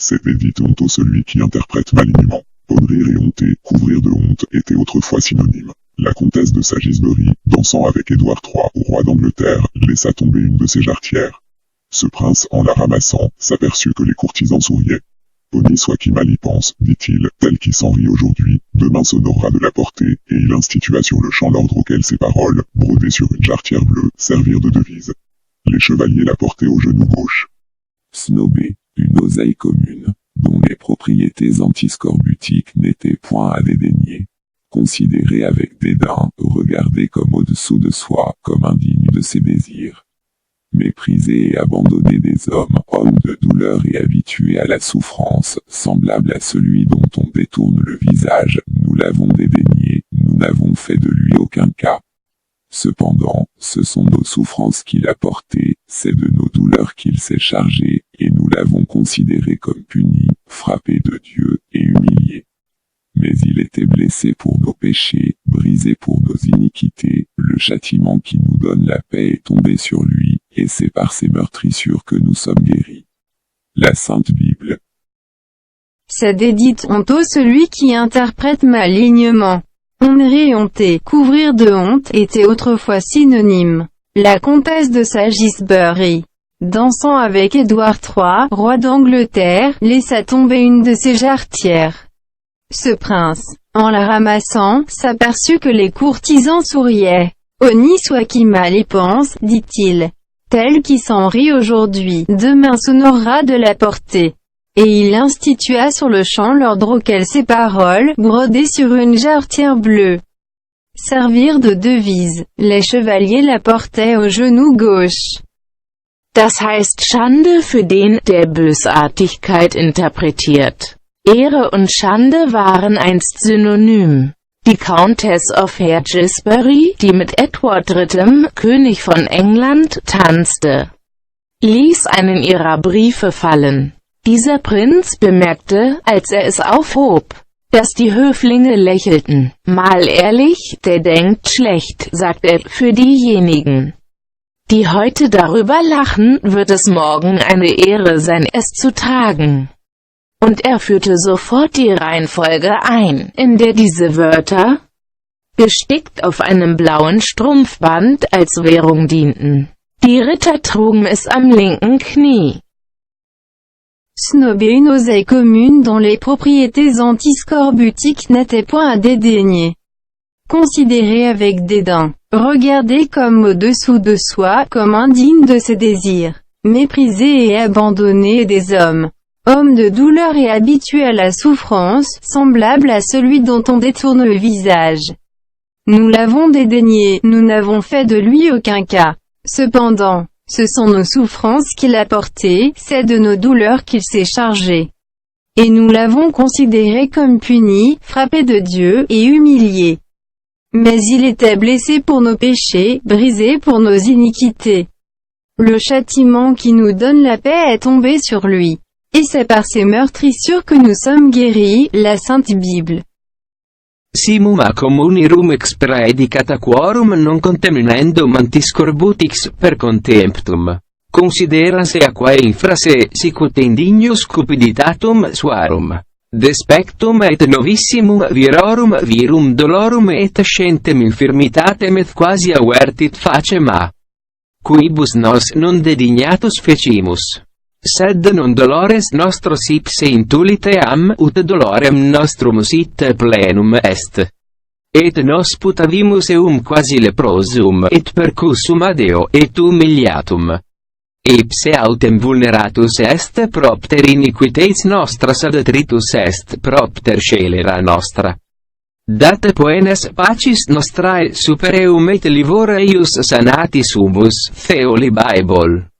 C'était dit honte celui qui interprète malignement. Ponrir et honter, couvrir de honte, étaient autrefois synonymes. La comtesse de Sagisbury, dansant avec Édouard III, roi d'Angleterre, laissa tomber une de ses jarretières. Ce prince, en la ramassant, s'aperçut que les courtisans souriaient. Pony soit qui mal y pense, dit-il, tel qui s'en rit aujourd'hui, demain s'honorera de la porter, et il institua sur le champ l'ordre auquel ces paroles, brodées sur une jarretière bleue, servirent de devise. Les chevaliers la portaient au genou gauche. Snobé, une oseille commune, dont les propriétés antiscorbutiques n'étaient point à dédaigner. Considéré avec dédain, regardé comme au-dessous de soi, comme indigne de ses désirs. Méprisé et abandonné des hommes de douleur et habitués à la souffrance, semblable à celui dont on détourne le visage, nous l'avons dédaigné, nous n'avons fait de lui aucun cas. Cependant, ce sont nos souffrances qu'il a portées, c'est de nos douleurs qu'il s'est chargé, et nous l'avons considéré comme puni, frappé de Dieu et humilié. Mais il était blessé pour nos péchés, brisé pour nos iniquités, le châtiment qui nous donne la paix est tombé sur lui, et c'est par ses meurtrissures que nous sommes guéris. La Sainte Bible. C'est dédite honteux celui qui interprète malignement. Honner et honter, couvrir de honte, étaient autrefois synonymes. La comtesse de Sagisbury, dansant avec Édouard III, roi d'Angleterre, laissa tomber une de ses jarretières. Ce prince, en la ramassant, s'aperçut que les courtisans souriaient. Honni soit qui mal y pense, dit-il. Tel qui s'en rit aujourd'hui, demain s'honorera de la porter. Et il institua sur le champ l'ordre auquel ces paroles, brodées sur une jarretière bleue, servirent de devise. Les chevaliers la portaient au genou gauche. Das heißt Schande für den, der Bösartigkeit interpretiert. Ehre und Schande waren einst synonym. Die Countess of Sagisbury, die mit Edward III., König von England, tanzte, ließ einen ihrer Briefe fallen. Dieser Prinz bemerkte, als er es aufhob, dass die Höflinge lächelten. Mal ehrlich, der denkt schlecht, sagt er, für diejenigen, die heute darüber lachen, wird es morgen eine Ehre sein, es zu tragen. Und er führte sofort die Reihenfolge ein, in der diese Wörter, gestickt auf einem blauen Strumpfband, als Währung dienten. Die Ritter trugen es am linken Knie. Snobé, une oseille commune dont les propriétés antiscorbutiques n'étaient point à dédaigner. Considéré avec dédain, regardé comme au-dessous de soi, comme indigne de ses désirs, méprisé et abandonné des hommes. Homme de douleur et habitué à la souffrance, semblable à celui dont on détourne le visage. Nous l'avons dédaigné, nous n'avons fait de lui aucun cas. Cependant, ce sont nos souffrances qu'il a portées, c'est de nos douleurs qu'il s'est chargé. Et nous l'avons considéré comme puni, frappé de Dieu, et humilié. Mais il était blessé pour nos péchés, brisé pour nos iniquités. Le châtiment qui nous donne la paix est tombé sur lui. Et c'est par ses meurtrissures que nous sommes guéris, la Sainte Bible. Simum a communirum expredicata quorum non contaminandum antiscorbutix per contemptum. Considera se aquae infra se sicut indignus cupiditatum suarum. Despectum et novissimum virorum virum dolorum et scentem infirmitatem et quasi avertit facem a. Quibus nos non dedignatus fecimus. Sed non dolores nostros ipse intulite am, ut dolorem nostrum sit plenum est. Et nos putavimus eum quasi leprosum, et percussum a Deo, et humiliatum. Ipse autem vulneratus est propter iniquites nostras ad detritus est propter scelera nostra. Date poenas pacis nostrae super eum et livora eius sanati sumus, Theoli Bible.